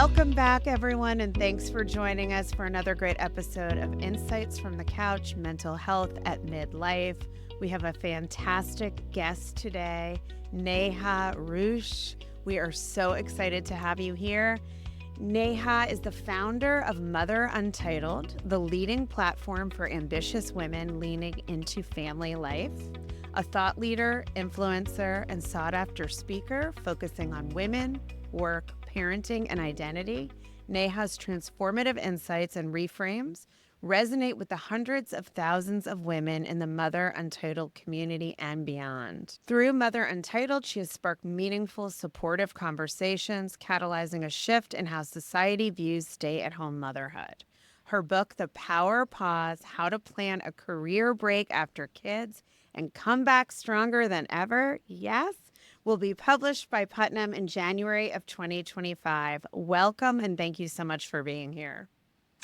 Welcome back, everyone, and thanks for joining us for another great episode of Insights from the Couch Mental Health at Midlife. We have a fantastic guest today, Neha Ruch. We are so excited to have you here. Neha is the founder of Mother Untitled, the leading platform for ambitious women leaning into family life. A thought leader, influencer, and sought-after speaker focusing on women, work, parenting, and identity, Neha's transformative insights and reframes resonate with the hundreds of thousands of women in the Mother Untitled community and beyond. Through Mother Untitled, she has sparked meaningful, supportive conversations, catalyzing a shift in how society views stay-at-home motherhood. Her book, The Power Pause: How to Plan a Career Break After Kids and Come Back Stronger Than Ever, yes, will be published by Putnam in January of 2025. Welcome, and thank you so much for being here.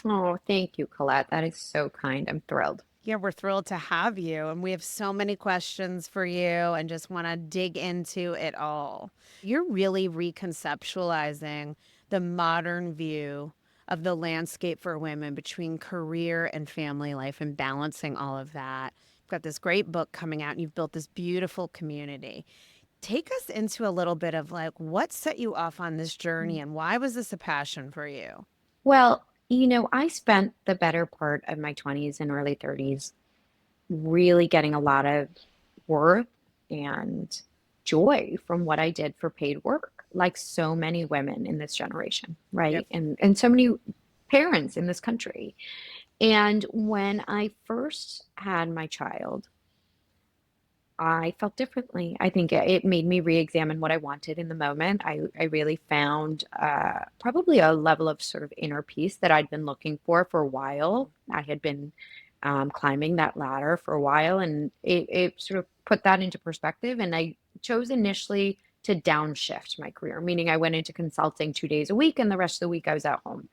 Oh, thank you, Colette. That is so kind. I'm thrilled. Yeah, we're thrilled to have you, and we have so many questions for you and just want to dig into it all. You're really reconceptualizing the modern view of the landscape for women between career and family life and balancing all of that. You've got this great book coming out, and you've built this beautiful community. Take us into a little bit of like what set you off on this journey and why was this a passion for you? Well, I spent the better part of my 20s and early 30s really getting a lot of worth and joy from what I did for paid work, like so many women in this generation, Yep. right? And so many parents in this country. And when I first had my child, I felt differently. I think it made me re-examine what I wanted in the moment. I really found probably a level of sort of inner peace that I'd been looking for a while. I had been climbing that ladder for a while, and it sort of put that into perspective. And I chose initially to downshift my career, meaning I went into consulting 2 days a week, and the rest of the week I was at home.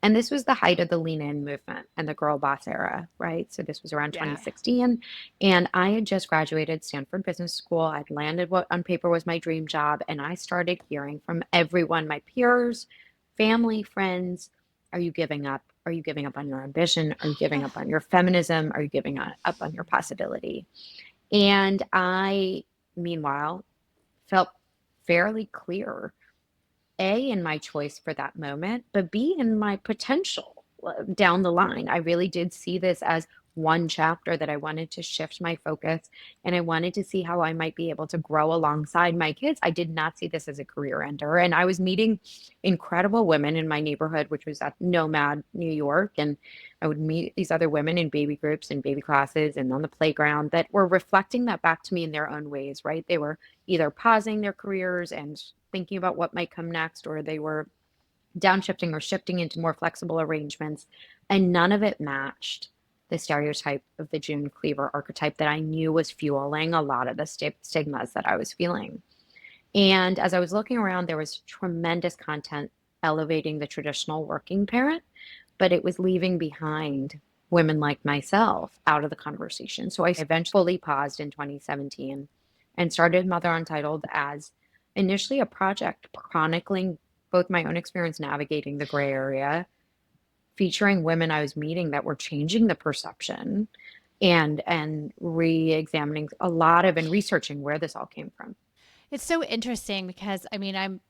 And this was the height of the lean in movement and the girl boss era, right? So this was around Yeah. 2016. And I had just graduated Stanford Business School. I'd landed what on paper was my dream job. And I started hearing from everyone, my peers, family, friends, are you giving up? Are you giving up on your ambition? Are you giving up on your feminism? Are you giving up on your possibility? And I, meanwhile, felt fairly clear a, in my choice for that moment, but B, in my potential down the line. I really did see this as one chapter that I wanted to shift my focus and I wanted to see how I might be able to grow alongside my kids. I did not see this as a career ender. And I was meeting incredible women in my neighborhood, which was at Nomad, New York. And I would meet these other women in baby groups and baby classes and on the playground that were reflecting that back to me in their own ways, right? They were either pausing their careers and thinking about what might come next, or they were downshifting or shifting into more flexible arrangements. And none of it matched the stereotype of the June Cleaver archetype that I knew was fueling a lot of the stigmas that I was feeling. And as I was looking around, there was tremendous content elevating the traditional working parent, but it was leaving behind women like myself out of the conversation. So I eventually paused in 2017 and started Mother Untitled as initially a project chronicling both my own experience navigating the gray area, featuring women I was meeting that were changing the perception and re-examining a lot of and researching where this all came from. It's so interesting because I'm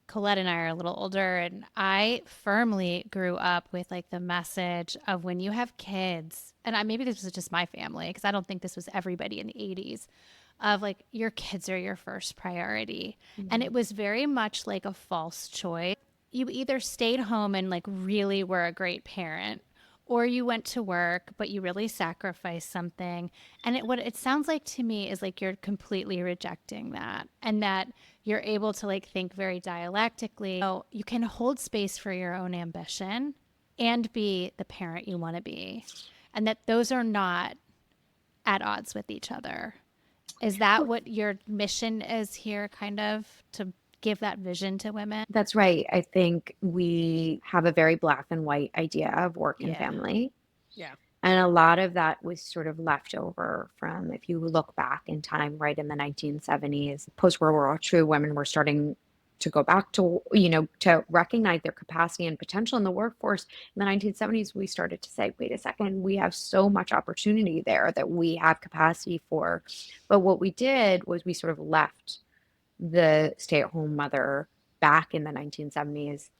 Colette and I are a little older, and I firmly grew up with like the message of when you have kids, and maybe this was just my family because I don't think this was everybody in the 80s, of like your kids are your first priority. And it was very much like a false choice. You either stayed home and like really were a great parent, or you went to work but you really sacrificed something. And what it sounds like to me is like you're completely rejecting that, and that you're able to like think very dialectically. So you can hold space for your own ambition and be the parent you want to be, and that those are not at odds with each other. Is that what your mission is here, kind of to give that vision to women? That's right. I think we have a very black and white idea of work and Yeah. family. Yeah. And a lot of that was sort of left over from, if you look back in time, right in the 1970s, post World War II, women were starting to go back to, to recognize their capacity and potential in the workforce. In the 1970s, we started to say, wait a second, we have so much opportunity there that we have capacity for. But what we did was we sort of left the stay-at-home mother back in the 1970s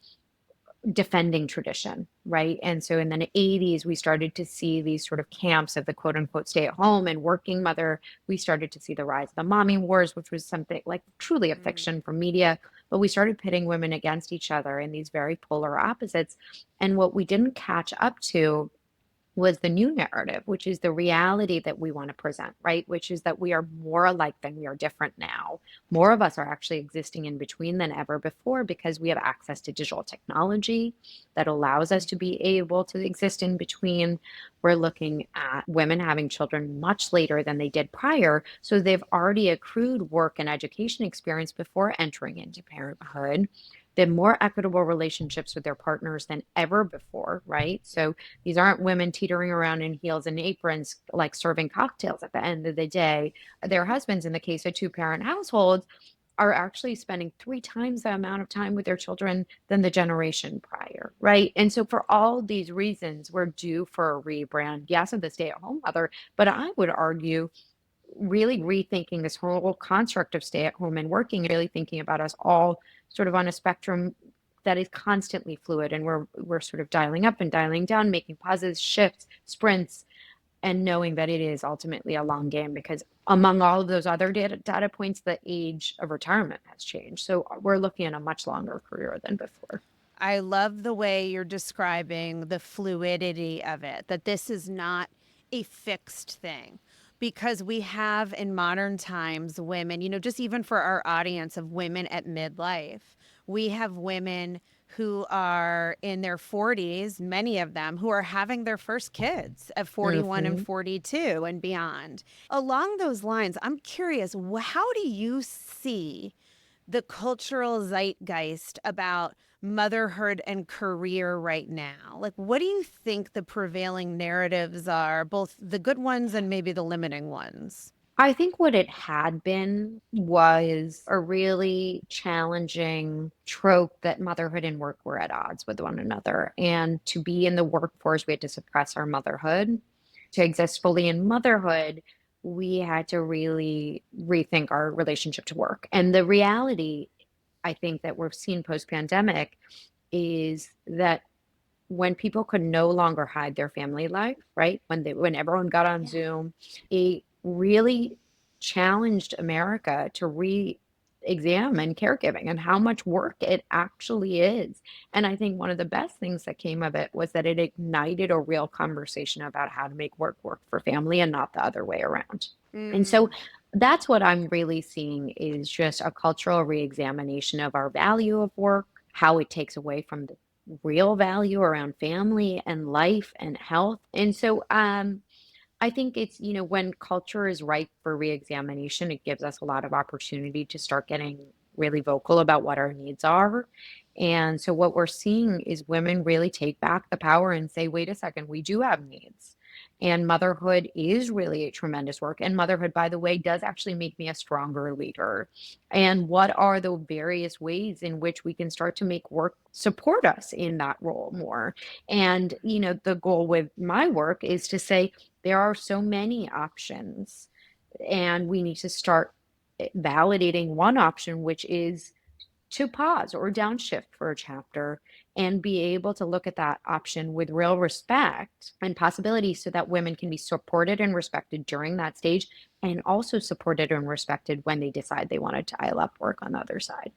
defending tradition, right? And so in the 80s, we started to see these sort of camps of the quote unquote stay at home and working mother. We started to see the rise of the mommy wars, which was something like truly a fiction from media. But we started pitting women against each other in these very polar opposites. And what we didn't catch up to was the new narrative, which is the reality that we want to present, right? Which is that we are more alike than we are different now. More of us are actually existing in between than ever before because we have access to digital technology that allows us to be able to exist in between. We're looking at women having children much later than they did prior. So they've already accrued work and education experience before entering into parenthood. They have more equitable relationships with their partners than ever before, right? So these aren't women teetering around in heels and aprons, like serving cocktails at the end of the day. Their husbands, in the case of two-parent households, are actually spending 3 times the amount of time with their children than the generation prior, right? And so for all these reasons, we're due for a rebrand, yes, of the stay-at-home mother, but I would argue really rethinking this whole construct of stay at home and working, really thinking about us all sort of on a spectrum that is constantly fluid, and we're sort of dialing up and dialing down, making pauses, shifts, sprints, and knowing that it is ultimately a long game because among all of those other data points, the age of retirement has changed. So we're looking at a much longer career than before. I love the way you're describing the fluidity of it, that this is not a fixed thing. Because we have in modern times women, just even for our audience of women at midlife, we have women who are in their 40s, many of them who are having their first kids at 41 and 42 and beyond. Along those lines, I'm curious, how do you see the cultural zeitgeist about motherhood and career right now? Like, what do you think the prevailing narratives are, both the good ones and maybe the limiting ones? I think what it had been was a really challenging trope that motherhood and work were at odds with one another. And to be in the workforce, we had to suppress our motherhood. To exist fully in motherhood, we had to really rethink our relationship to work. And the reality, I think, that we're seeing post-pandemic is that when people could no longer hide their family life, right? When everyone got on Zoom, it really challenged America to re-examine caregiving and how much work it actually is. And I think one of the best things that came of it was that it ignited a real conversation about how to make work work for family and not the other way around. And so that's what I'm really seeing is just a cultural re-examination of our value of work, how it takes away from the real value around family and life and health. And so I think it's, when culture is ripe for reexamination, it gives us a lot of opportunity to start getting really vocal about what our needs are. And so what we're seeing is women really take back the power and say, wait a second, we do have needs. And motherhood is really a tremendous work. And motherhood, by the way, does actually make me a stronger leader. And what are the various ways in which we can start to make work support us in that role more? And, the goal with my work is to say, there are so many options, and we need to start validating one option, which is to pause or downshift for a chapter and be able to look at that option with real respect and possibility so that women can be supported and respected during that stage and also supported and respected when they decide they want to dial up work on the other side.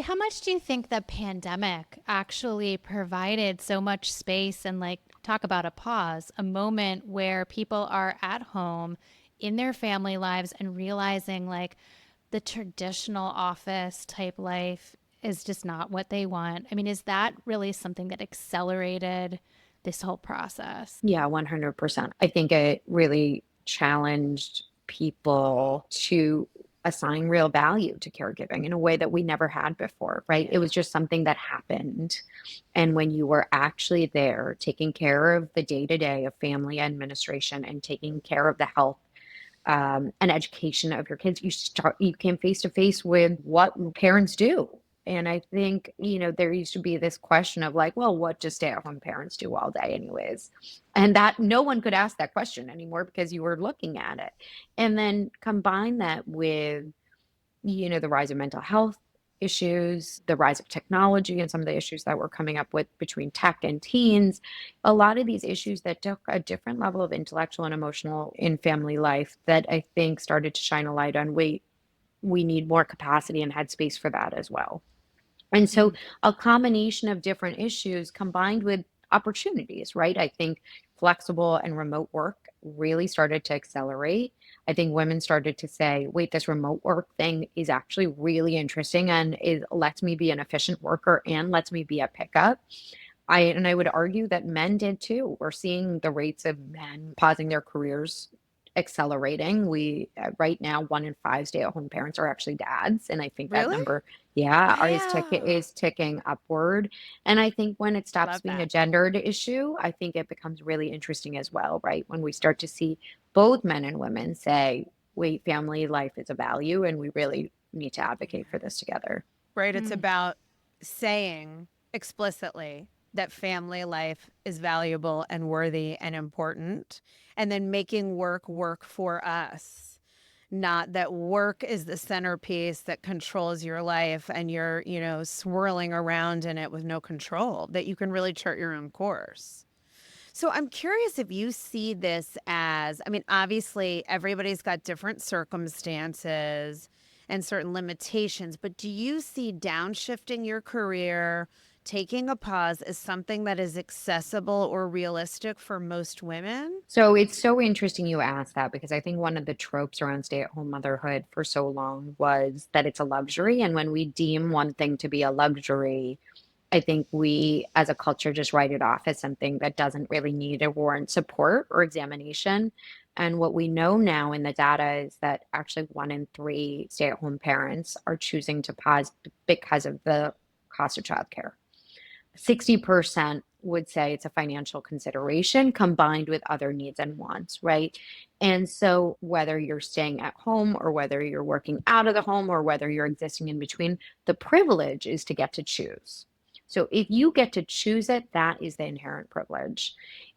How much do you think the pandemic actually provided so much space and, like, talk about a pause, a moment where people are at home in their family lives and realizing like the traditional office type life is just not what they want? I mean, is that really something that accelerated this whole process? Yeah, 100%. I think it really challenged people to assign real value to caregiving in a way that we never had before, right? It was just something that happened. And when you were actually there taking care of the day to day of family administration and taking care of the health and education of your kids, you came face to face with what parents do. And I think, there used to be this question of like, well, what do stay-at-home parents do all day anyways? And that no one could ask that question anymore because you were looking at it. And then combine that with, the rise of mental health issues, the rise of technology, and some of the issues that we're coming up with between tech and teens. A lot of these issues that took a different level of intellectual and emotional in family life that I think started to shine a light on, wait, we need more capacity and headspace for that as well. And so a combination of different issues combined with opportunities, right? I think flexible and remote work really started to accelerate. I think women started to say, wait, this remote work thing is actually really interesting and it lets me be an efficient worker and lets me be a pickup. I would argue that men did too. We're seeing the rates of men pausing their careers accelerating. We right now 1 in 5 stay-at-home parents are actually dads, and I think that Really? number, yeah, Wow. is ticking upward. And I think when it stops Love being a that. gendered issue, I think it becomes really interesting as well, right? When we start to see both men and women say, "Wait, family life is a value, and we really need to advocate for this together." Right? It's Mm. about saying explicitly that family life is valuable and worthy and important, and then making work work for us. Not that work is the centerpiece that controls your life and you're, swirling around in it with no control, that you can really chart your own course. So I'm curious if you see this as, I mean, obviously everybody's got different circumstances and certain limitations, but do you see downshifting your career, taking a pause as something that is accessible or realistic for most women? So it's so interesting you asked that because I think one of the tropes around stay-at-home motherhood for so long was that it's a luxury. And when we deem one thing to be a luxury, I think we as a culture just write it off as something that doesn't really need or warrant support or examination. And what we know now in the data is that actually 1 in 3 stay-at-home parents are choosing to pause because of the cost of childcare. 60% would say it's a financial consideration combined with other needs and wants, right? And so, whether you're staying at home or whether you're working out of the home or whether you're existing in between, the privilege is to get to choose. So, if you get to choose it, that is the inherent privilege.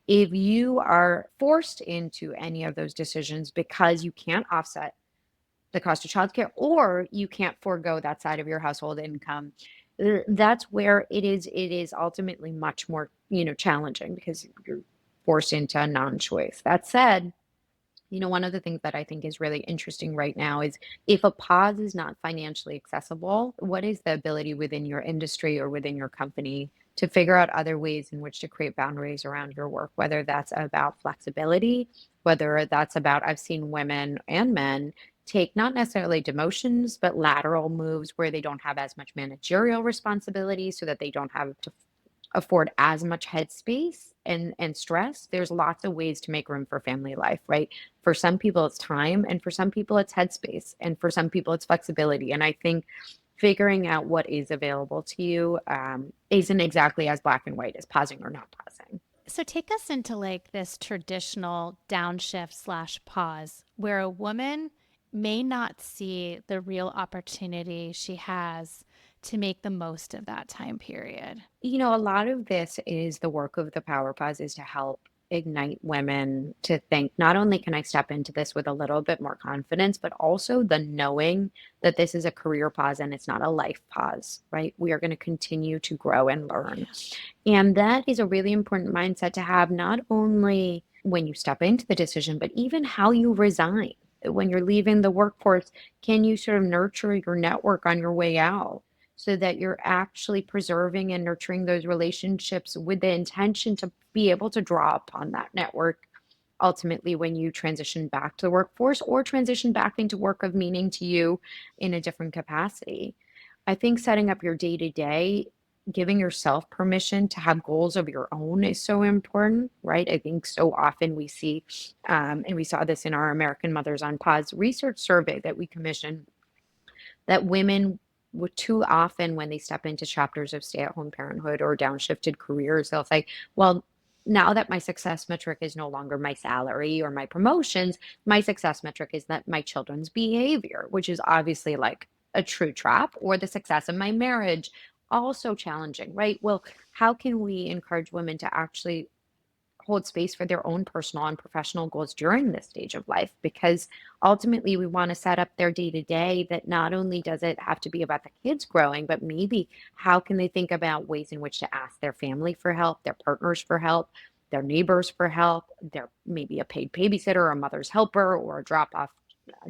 If you are forced into any of those decisions because you can't offset the cost of childcare, or you can't forego that side of your household income. That's where it is ultimately much more, challenging because you're forced into a non-choice. That said, one of the things that I think is really interesting right now is if a pause is not financially accessible, what is the ability within your industry or within your company to figure out other ways in which to create boundaries around your work, whether that's about flexibility, whether that's about, I've seen women and men take not necessarily demotions, but lateral moves where they don't have as much managerial responsibility so that they don't have to afford as much headspace and stress. There's lots of ways to make room for family life, right? For some people it's time, and for some people it's headspace, and for some people it's flexibility. And I think figuring out what is available to you isn't exactly as black and white as pausing or not pausing. So take us into like this traditional downshift slash pause where a woman may not see the real opportunity she has to make the most of that time period. A lot of this is the work of the power pause is to help ignite women to think not only can I step into this with a little bit more confidence, but also the knowing that this is a career pause and it's not a life pause, right? We are going to continue to grow and learn. And that is a really important mindset to have, not only when you step into the decision, but even how you resign. When you're leaving the workforce, can you sort of nurture your network on your way out so that you're actually preserving and nurturing those relationships with the intention to be able to draw upon that network ultimately when you transition back to the workforce or transition back into work of meaning to you in a different capacity. I think setting up your day to day, giving yourself permission to have goals of your own is so important, right? I think so often we see, and we saw this in our American Mothers on Pause research survey that we commissioned, that women would too often, when they step into chapters of stay at home parenthood or downshifted careers, they'll say, well, now that my success metric is no longer my salary or my promotions, my success metric is that my children's behavior, which is obviously like a true trap, or the success of my marriage, also challenging, right? Well, how can we encourage women to actually hold space for their own personal and professional goals during this stage of life? Because ultimately, we want to set up their day to day that not only does it have to be about the kids growing, but maybe how can they think about ways in which to ask their family for help, their partners for help, their neighbors for help, their maybe a paid babysitter, a mother's helper, or a drop off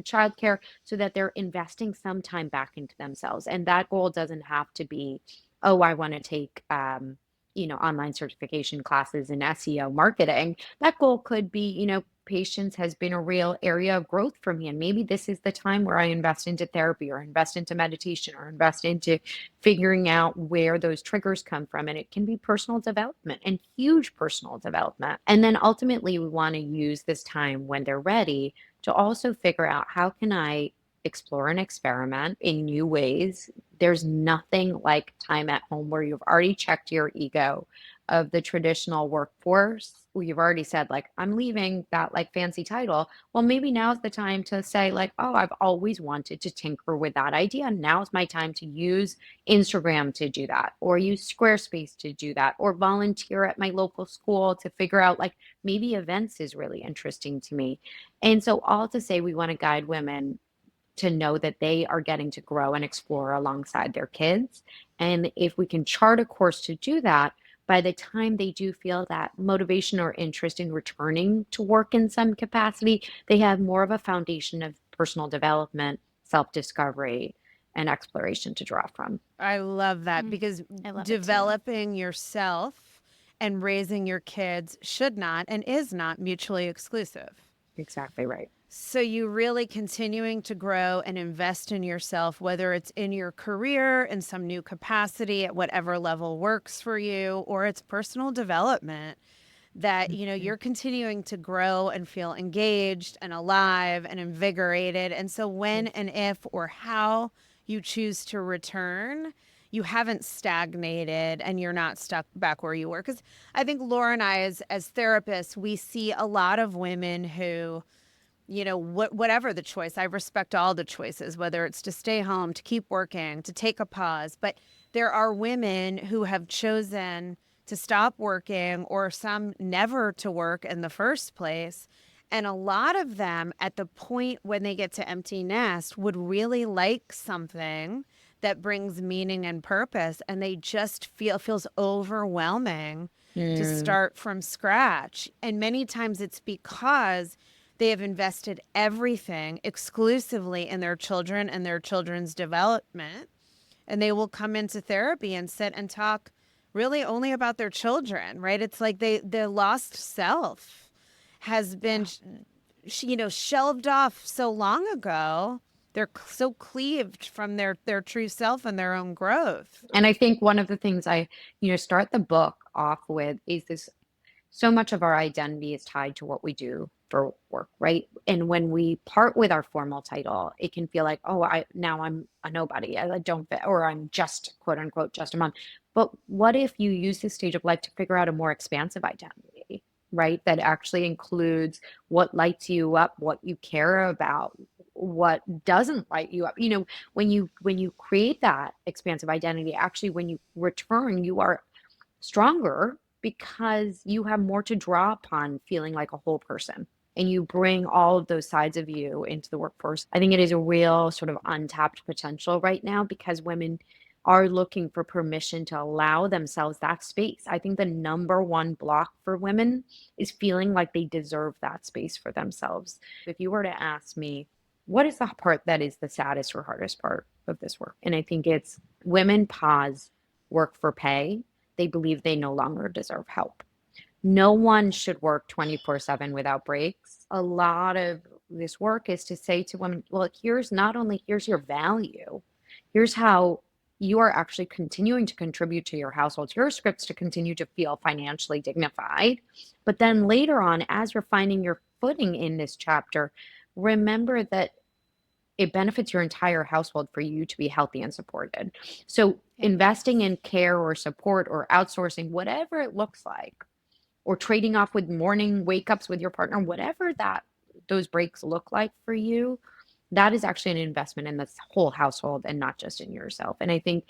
childcare, so that they're investing some time back into themselves. And that goal doesn't have to be, oh, I want to take online certification classes in SEO marketing. That goal could be, patience has been a real area of growth for me. And maybe this is the time where I invest into therapy, or invest into meditation, or invest into figuring out where those triggers come from. And it can be personal development, and huge personal development. And then ultimately, we want to use this time when they're ready to also figure out, how can I explore and experiment in new ways? There's nothing like time at home where you've already checked your ego of the traditional workforce, where you've already said, like, I'm leaving that like fancy title. Well, maybe now's the time to say, like, oh, I've always wanted to tinker with that idea. Now's my time to use Instagram to do that, or use Squarespace to do that, or volunteer at my local school to figure out, like, maybe events is really interesting to me. And so, all to say, we want to guide women to know that they are getting to grow and explore alongside their kids. And if we can chart a course to do that, by the time they do feel that motivation or interest in returning to work in some capacity, they have more of a foundation of personal development, self discovery, and exploration to draw from. I love that, because I love it too. developing yourself and raising your kids should not and is not mutually exclusive. Exactly right. So you really continuing to grow and invest in yourself, whether it's in your career, in some new capacity, at whatever level works for you, or it's personal development, that, you're continuing to grow and feel engaged and alive and invigorated. And so when and if or how you choose to return, you haven't stagnated and you're not stuck back where you were. Because I think Laura and I, as therapists, we see a lot of women who, whatever the choice, I respect all the choices, whether it's to stay home, to keep working, to take a pause. But there are women who have chosen to stop working, or some never to work in the first place. And a lot of them, at the point when they get to empty nest, would really like something that brings meaning and purpose. And they just feels overwhelming to start from scratch. And many times it's because they have invested everything exclusively in their children and their children's development. And they will come into therapy and sit and talk really only about their children, right? It's like their lost self has been, shelved off so long ago. They're so cleaved from their true self and their own growth. And I think one of the things I, start the book off with is this: so much of our identity is tied to what we do for work, right? And when we part with our formal title, it can feel like, oh, I'm a nobody. I don't fit, or I'm just, quote unquote, just a mom. But what if you use this stage of life to figure out a more expansive identity, right? That actually includes what lights you up, what you care about, what doesn't light you up. When you create that expansive identity, actually, when you return, you are stronger, because you have more to draw upon, feeling like a whole person, and you bring all of those sides of you into the workforce. I think it is a real sort of untapped potential right now, because women are looking for permission to allow themselves that space. I think the number one block for women is feeling like they deserve that space for themselves. If you were to ask me, what is the part that is the saddest or hardest part of this work? And I think it's women pause work for pay. They believe they no longer deserve help. No one should work 24/7 without breaks. A lot of this work is to say to women, well, here's your value. Here's how you are actually continuing to contribute to your household. Here are scripts to continue to feel financially dignified. But then later on, as you're finding your footing in this chapter, remember that it benefits your entire household for you to be healthy and supported. So investing in care or support or outsourcing, whatever it looks like, or trading off with morning wake ups with your partner, whatever those breaks look like for you, that is actually an investment in the whole household and not just in yourself. And I think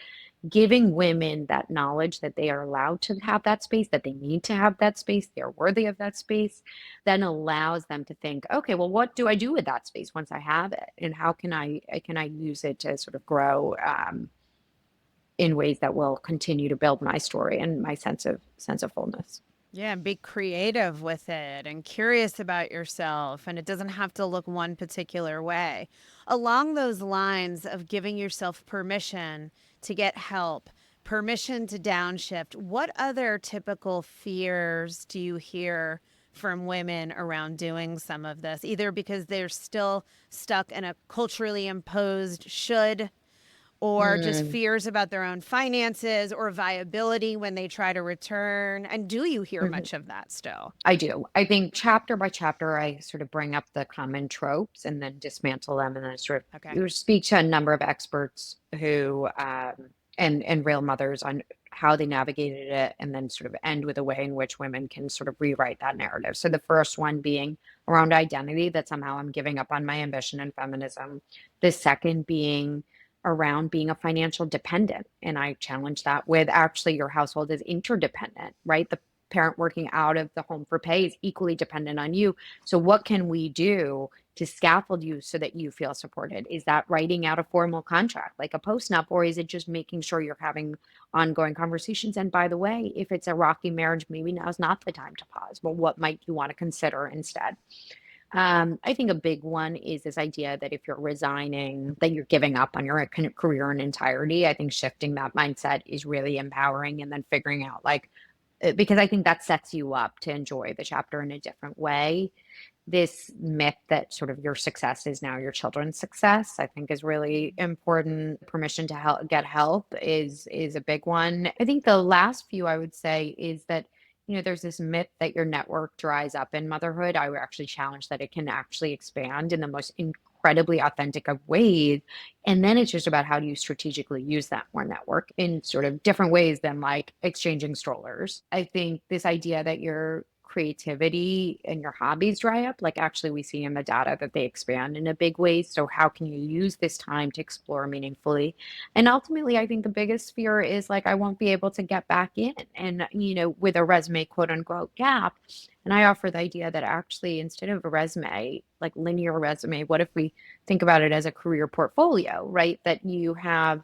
giving women that knowledge that they are allowed to have that space, that they need to have that space, they're worthy of that space, then allows them to think, okay, well, what do I do with that space once I have it, and how can I use it to sort of grow in ways that will continue to build my story and my sense of fullness. Yeah, and be creative with it and curious about yourself. And it doesn't have to look one particular way. Along those lines of giving yourself permission to get help, permission to downshift, what other typical fears do you hear from women around doing some of this? Either because they're still stuck in a culturally imposed should, or just Mm. fears about their own finances or viability when they try to return? And do you hear Mhm. much of that still? I do. I think chapter by chapter, I sort of bring up the common tropes and then dismantle them, and then sort Okay. of speak to a number of experts who and real mothers on how they navigated it, and then sort of end with a way in which women can sort of rewrite that narrative. So the first one being around identity, that somehow I'm giving up on my ambition and feminism. The second being around being a financial dependent, and I challenge that with actually your household is interdependent, right? The parent working out of the home for pay is equally dependent on you. So, what can we do to scaffold you so that you feel supported? Is that writing out a formal contract like a postnup, or is it just making sure you're having ongoing conversations? And by the way, if it's a rocky marriage, maybe now's not the time to pause. But what might you want to consider instead? I think a big one is this idea that if you're resigning, that you're giving up on your career in entirety. I think shifting that mindset is really empowering, and then figuring out like, because I think that sets you up to enjoy the chapter in a different way. This myth that sort of your success is now your children's success, I think is really important. Permission to get help is a big one. I think the last few I would say is that, there's this myth that your network dries up in motherhood. I would actually challenge that it can actually expand in the most incredibly authentic of ways. And then it's just about how do you strategically use that more network in sort of different ways than like exchanging strollers. I think this idea that your creativity and your hobbies dry up, like actually we see in the data that they expand in a big way. So how can you use this time to explore meaningfully? And ultimately, I think the biggest fear is like, I won't be able to get back in. And, with a resume, quote unquote, gap. And I offer the idea that actually, instead of a resume, like linear resume, what if we think about it as a career portfolio, right? That you have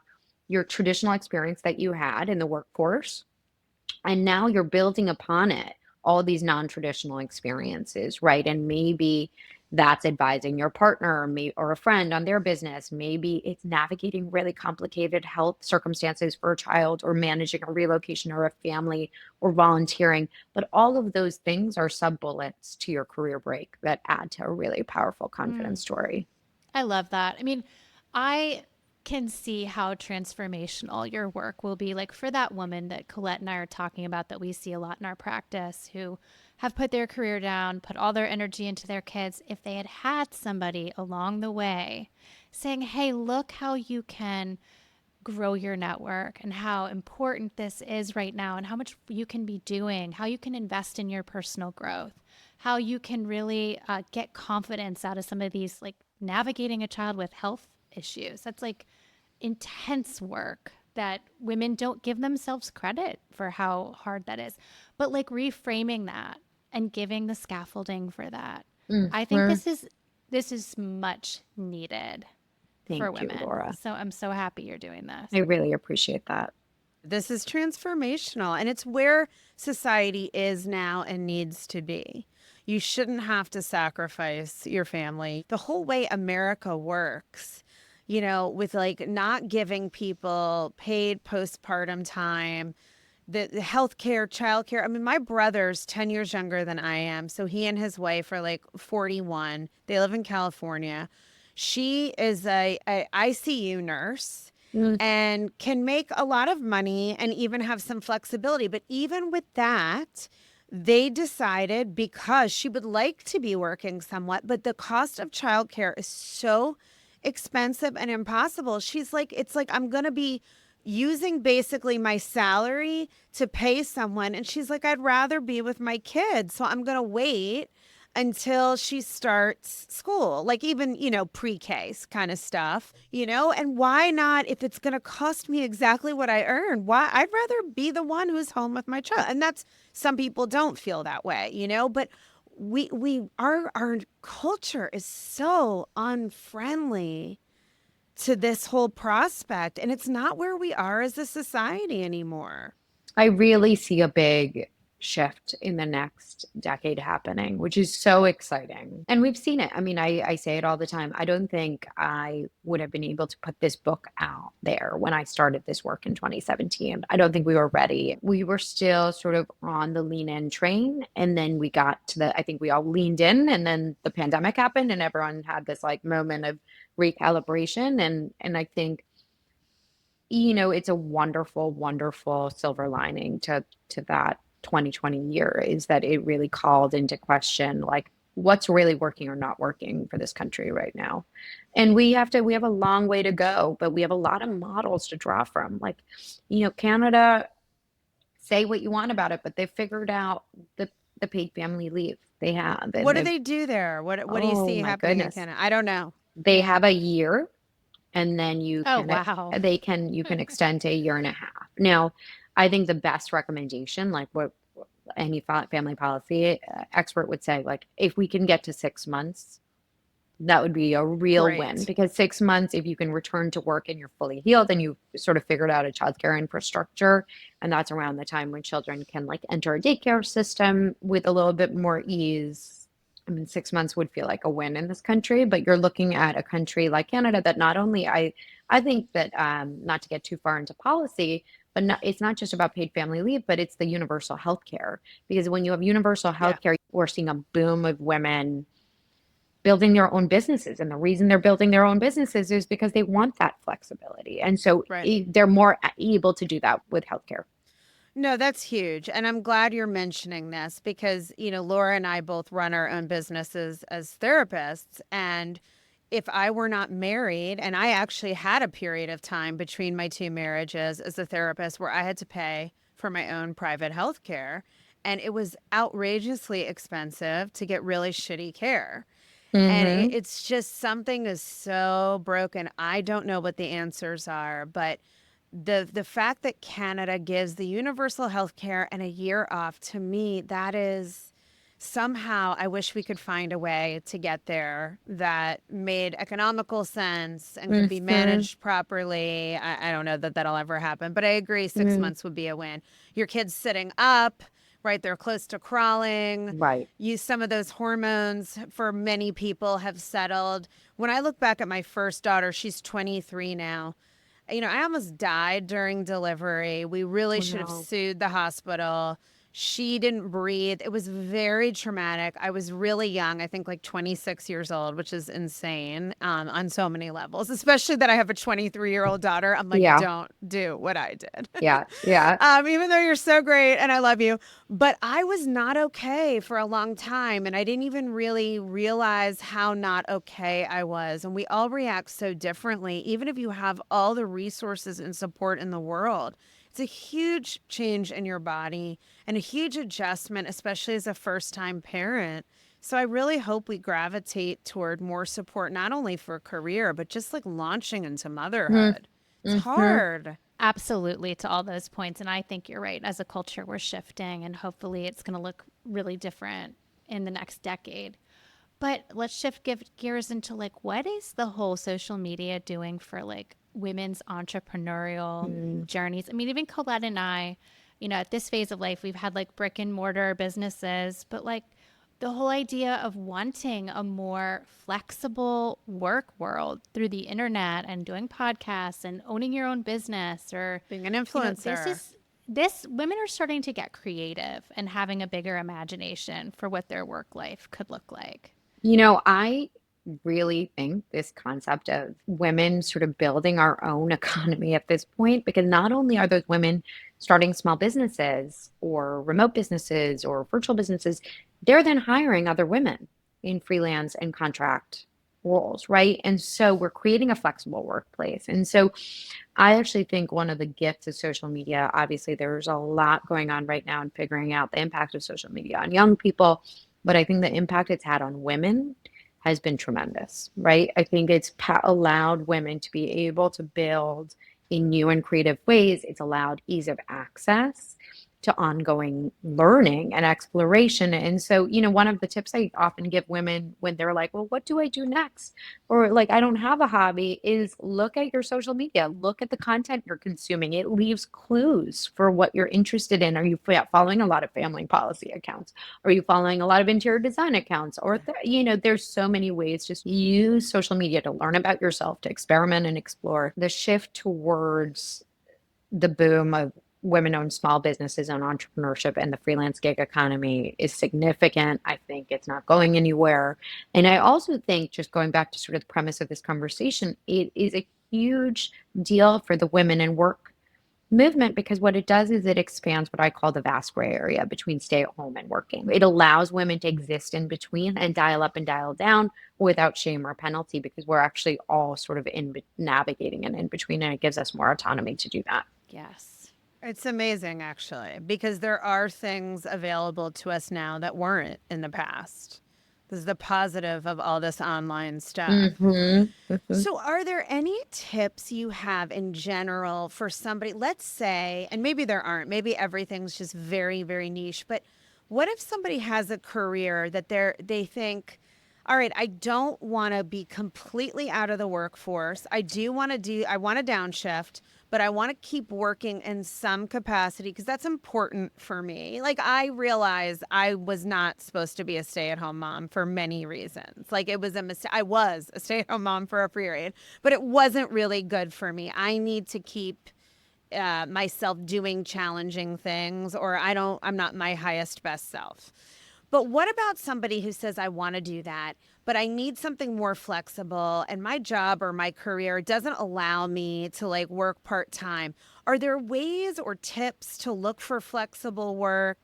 your traditional experience that you had in the workforce, and now you're building upon it all these non-traditional experiences, right? And maybe that's advising your partner, or a friend on their business. Maybe it's navigating really complicated health circumstances for a child, or managing a relocation or a family, or volunteering. But all of those things are sub bullets to your career break that add to a really powerful confidence story. I love that. I mean, I can see how transformational your work will be. Like for that woman that Colette and I are talking about, that we see a lot in our practice, who have put their career down, put all their energy into their kids. If they had had somebody along the way saying, hey, look how you can grow your network and how important this is right now, and how much you can be doing, how you can invest in your personal growth, how you can really get confidence out of some of these, like navigating a child with health issues. That's like intense work that women don't give themselves credit for how hard that is. But like reframing that and giving the scaffolding for that. I think Mhm. this is much needed for Thank you, women. Laura. So I'm so happy you're doing this. I really appreciate that. This is transformational, and it's where society is now and needs to be. You shouldn't have to sacrifice your family. The whole way America works, with like not giving people paid postpartum time, the healthcare, childcare. I mean, my brother's 10 years younger than I am. So he and his wife are like 41. They live in California. She is a ICU nurse Mm. and can make a lot of money and even have some flexibility. But even with that, they decided, because she would like to be working somewhat, but the cost of childcare is so expensive and impossible. She's like, it's like, I'm going to be using basically my salary to pay someone. And she's like, I'd rather be with my kids. So I'm going to wait until she starts school, like even, pre-K kind of stuff, and why not, if it's going to cost me exactly what I earn, why I'd rather be the one who's home with my child. And that's, some people don't feel that way, but our culture is so unfriendly to this whole prospect, and it's not where we are as a society anymore. I really see a big shift in the next decade happening, which is so exciting. And we've seen it. I mean, I say it all the time. I don't think I would have been able to put this book out there when I started this work in 2017. I don't think we were ready. We were still sort of on the lean in train. And then we got to I think we all leaned in, and then the pandemic happened and everyone had this like moment of recalibration. And I think it's a wonderful, wonderful silver lining to that 2020 year, is that it really called into question like what's really working or not working for this country right now. And we have a long way to go, but we have a lot of models to draw from. Like, Canada, say what you want about it, but they figured out the paid family leave they have. And What do they do there? What do you oh see my happening in goodness. Canada? I don't know. They have a year, and then Oh, wow. you can extend to a year and a half. Now, I think the best recommendation, like what any family policy expert would say, like if we can get to 6 months, that would be a real win, Great. because 6 months, if you can return to work and you're fully healed and you've sort of figured out a childcare infrastructure, and that's around the time when children can like enter a daycare system with a little bit more ease. I mean, 6 months would feel like a win in this country, but you're looking at a country like Canada that not only I think that not to get too far into policy, but it's not just about paid family leave, but it's the universal health care. Because when you have universal Yeah. health care, we're seeing a boom of women building their own businesses. And the reason they're building their own businesses is because they want that flexibility. And so Right. they're more able to do that with healthcare. No, that's huge. And I'm glad you're mentioning this because, Laura and I both run our own businesses as therapists. And if I were not married, and I actually had a period of time between my two marriages as a therapist where I had to pay for my own private health care, and it was outrageously expensive to get really shitty care. And Mm-hmm. it's just, something is so broken. I don't know what the answers are, but the fact that Canada gives the universal health care and a year off, to me, that is, somehow I wish we could find a way to get there that made economical sense and could be Mm-hmm. managed properly. I don't know that that'll ever happen, but I agree, 6 months would be a win. Your kid's sitting up, right? They're close to crawling. Right. Use some of those hormones, for many people, have settled. When I look back at my first daughter, she's 23 now. I almost died during delivery. We really Oh, should have no. sued the hospital. She didn't breathe. It was very traumatic. I was really young, I think like 26 years old, which is insane on so many levels, especially that I have a 23-year-old daughter. I'm like, Yeah. don't do what I did. Yeah. Yeah. Even though you're so great and I love you. But I was not okay for a long time. And I didn't even really realize how not okay I was. And we all react so differently, even if you have all the resources and support in the world. It's a huge change in your body and a huge adjustment, especially as a first time parent. So I really hope we gravitate toward more support, not only for career, but just like launching into motherhood. It's Mm-hmm. hard. Absolutely, to all those points. And I think you're right. As a culture, we're shifting, and hopefully it's going to look really different in the next decade. But let's shift gears into like, what is the whole social media doing for like women's entrepreneurial Mm. journeys? I mean, even Colette and I, at this phase of life, we've had like brick and mortar businesses, but like the whole idea of wanting a more flexible work world through the internet and doing podcasts and owning your own business, or, Being an this influencer. is this women are starting to get creative and having a bigger imagination for what their work life could look like. I really think this concept of women sort of building our own economy at this point, because not only are those women starting small businesses or remote businesses or virtual businesses, they're then hiring other women in freelance and contract roles, right? And so we're creating a flexible workplace. And so I actually think one of the gifts of social media, obviously, there's a lot going on right now in figuring out the impact of social media on young people, but I think the impact it's had on women has been tremendous, right? I think it's allowed women to be able to build in new and creative ways. It's allowed ease of access to ongoing learning and exploration. And so, one of the tips I often give women when they're like, well, what do I do next? Or like, I don't have a hobby, is look at your social media, look at the content you're consuming. It leaves clues for what you're interested in. Are you following a lot of family policy accounts? Are you following a lot of interior design accounts? Or, there's so many ways. Just use social media to learn about yourself, to experiment and explore. The shift towards the boom of women-owned small businesses and entrepreneurship and the freelance gig economy is significant. I think it's not going anywhere. And I also think, just going back to sort of the premise of this conversation, it is a huge deal for the women in work movement, because what it does is it expands what I call the vast gray area between stay at home and working. It allows women to exist in between and dial up and dial down without shame or penalty, because we're actually all sort of navigating and in between, and it gives us more autonomy to do that. Yes. It's amazing, actually, because there are things available to us now that weren't in the past. This is the positive of all this online stuff. So, are there any tips you have in general for somebody, let's say, and maybe there aren't, maybe everything's just very, very niche, but what if somebody has a career that they think, all right, I don't want to be completely out of the workforce. I want to downshift, but I want to keep working in some capacity because that's important for me. Like, I realize I was not supposed to be a stay-at-home mom for many reasons. Like, it was a mistake. I was a stay-at-home mom for a period, but it wasn't really good for me. I need to keep myself doing challenging things, or I'm not my highest best self. But what about somebody who says, I want to do that, but I need something more flexible and my job or my career doesn't allow me to like work part time? Are there ways or tips to look for flexible work?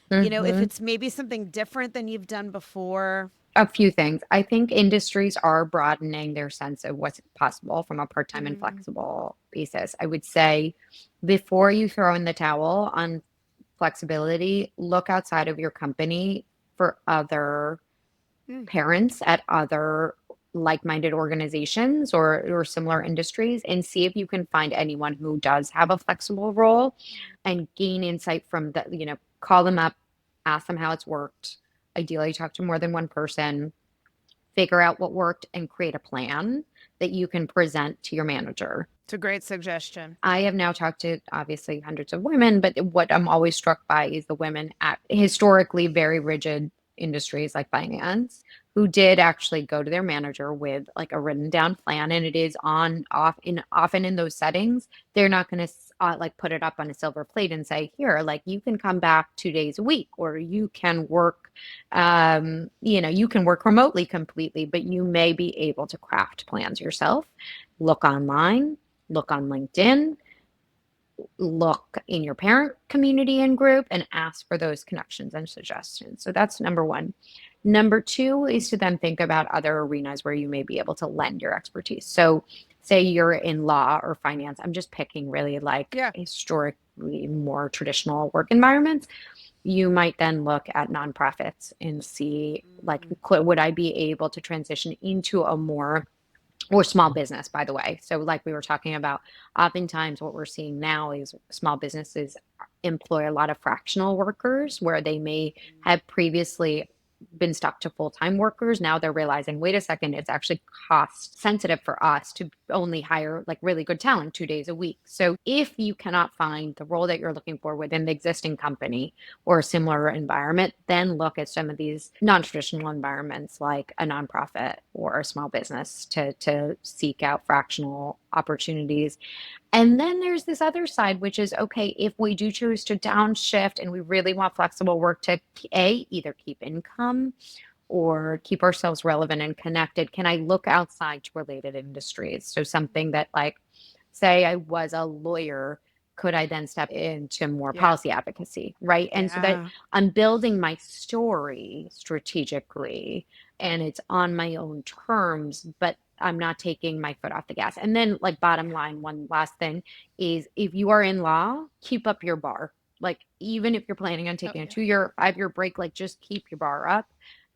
If it's maybe something different than you've done before? A few things. I think industries are broadening their sense of what's possible from a part-time and Mm, flexible basis. I would say, before you throw in the towel on flexibility, look outside of your company for other mm, parents at other like-minded organizations or similar industries, and see if you can find anyone who does have a flexible role, and gain insight from that. Call them up, ask them how it's worked. Ideally, talk to more than one person, figure out what worked, and create a plan that you can present to your manager. it's a great suggestion. I have now talked to obviously hundreds of women, but what I'm always struck by is the women at historically very rigid industries like finance, who did actually go to their manager with like a written down plan. And it is often in those settings, they're not going to like put it up on a silver plate and say, here, like, you can come back 2 days a week, or you can work, you can work remotely completely, but you may be able to craft plans yourself. Look online, look on LinkedIn, look in your parent community and group, and ask for those connections and suggestions. So that's number one. Number two is to then think about other arenas where you may be able to lend your expertise. So, say you're in law or finance. I'm just picking really like Yeah. historically more traditional work environments. You might then look at nonprofits and see, like, would I be able to transition into a more, or small business, by the way. So, like we were talking about, oftentimes what we're seeing now is small businesses employ a lot of fractional workers, where they may have previously been stuck to full-time workers. Now they're realizing, wait a second, it's actually cost sensitive for us to only hire like really good talent 2 days a week. So if you cannot find the role that you're looking for within the existing company or a similar environment, then look at some of these non-traditional environments like a nonprofit or a small business to seek out fractional opportunities. And then there's this other side, which is, okay, if we do choose to downshift and we really want flexible work to either keep income or keep ourselves relevant and connected, can I look outside to related industries? So something that, like, say I was a lawyer, could I then step into more Yeah. policy advocacy, right? And so that Yeah. I'm building my story strategically, and it's on my own terms, but I'm not taking my foot off the gas. And then, like, bottom line, one last thing is, if you are in law, keep up your bar. Like, even if you're planning on taking a yeah. 2-year, 5-year break, like, just keep your bar up.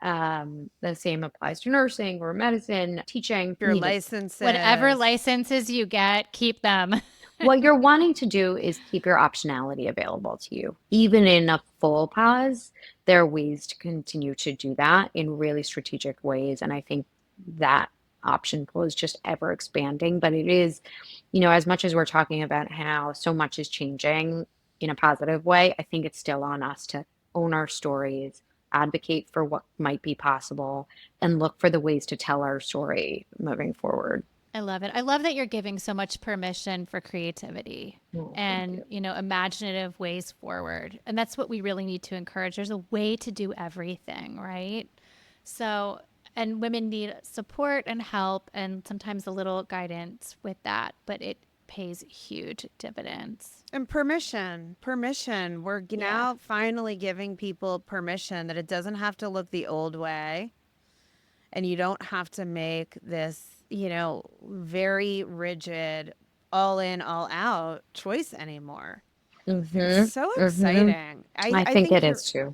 The same applies to nursing or medicine, teaching. Your Need it. Whatever licenses. licenses you get, keep them. What you're wanting to do is keep your optionality available to you. Even in a full pause, there are ways to continue to do that in really strategic ways. And I think that option pool is just ever expanding. But it is, as much as we're talking about how so much is changing in a positive way, I think it's still on us to own our stories, advocate for what might be possible, and look for the ways to tell our story moving forward. I love it. I love that you're giving so much permission for creativity Oh, thank and, you. imaginative ways forward. And that's what we really need to encourage. There's a way to do everything, right? So, and women need support and help and sometimes a little guidance with that, but it pays huge dividends. And permission. We're Yeah. now finally giving people permission that it doesn't have to look the old way. And you don't have to make this, very rigid, all in, all out choice anymore. It's so Mm-hmm. Mm-hmm. exciting. I I think think it you're, is too.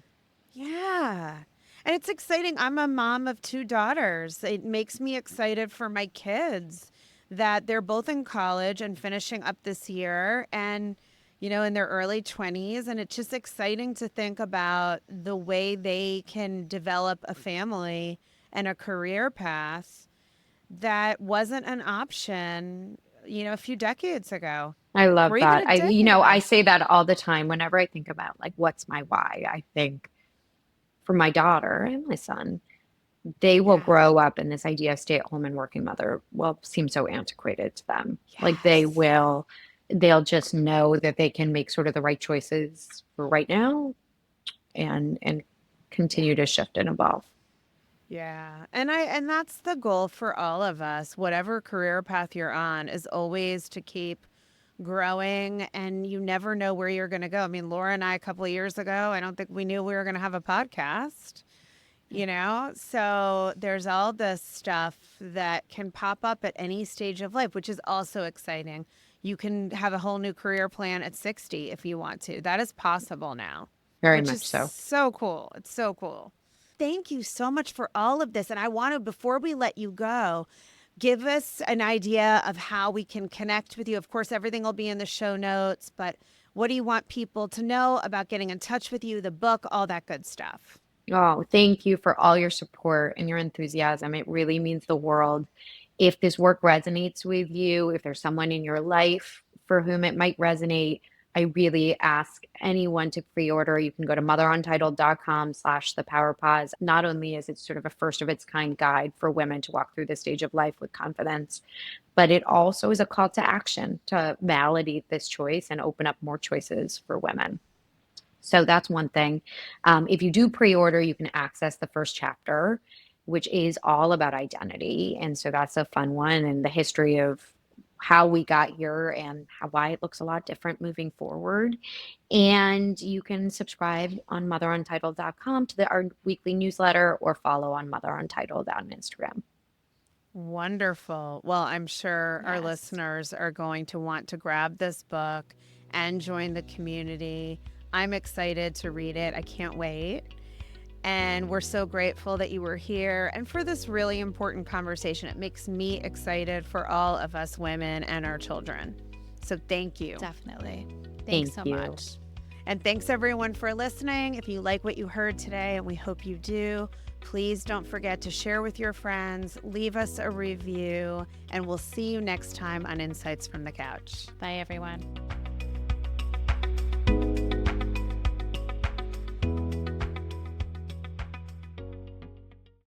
yeah. And it's exciting. I'm a mom of 2 daughters. It makes me excited for my kids that they're both in college and finishing up this year and, in their early 20s. And it's just exciting to think about the way they can develop a family and a career path that wasn't an option, a few decades ago I love or even that. a I, decade I ago. say that all the time whenever I think about like what's my why. I think for my daughter and my son, they will Yeah. grow up and this idea of stay at home and working mother will seem so antiquated to them. Like Yes. they'll just know that they can make sort of the right choices for right now and Yeah. continue to shift and evolve. Yeah. And that's the goal for all of us. Whatever career path you're on is always to keep growing and you never know where you're going to go. I mean, Laura and I a couple of years ago, I don't think we knew we were going to have a podcast, So there's all this stuff that can pop up at any stage of life, which is also exciting. You can have a whole new career plan at 60 if you want to. That is possible now, Very which is much so. so cool. It's so cool. Thank you so much for all of this. And I want to, before we let you go, give us an idea of how we can connect with you. Of course, everything will be in the show notes, but what do you want people to know about getting in touch with you, the book, all that good stuff? Oh, thank you for all your support and your enthusiasm. It really means the world. If this work resonates with you, if there's someone in your life for whom it might resonate, I really ask anyone to pre-order. You can go to motheruntitled.com/thepowerpause. Not only is it sort of a first of its kind guide for women to walk through this stage of life with confidence, but it also is a call to action to validate this choice and open up more choices for women. So that's one thing. If you do pre-order, you can access the first chapter, which is all about identity. And so that's a fun one and the history of how we got here and why it looks a lot different moving forward. And you can subscribe on motheruntitled.com to our weekly newsletter or follow on Mother Untitled on Instagram. Wonderful. Well, I'm sure our Yes. listeners are going to want to grab this book and join the community. I'm excited to read it. I can't wait. And we're so grateful that you were here and for this really important conversation. It makes me excited for all of us women and our children. So thank you. Definitely. Thank Thanks so you. much. And thanks everyone for listening. If you like what you heard today, and we hope you do, please don't forget to share with your friends, leave us a review, and we'll see you next time on Insights from the Couch. Bye, everyone.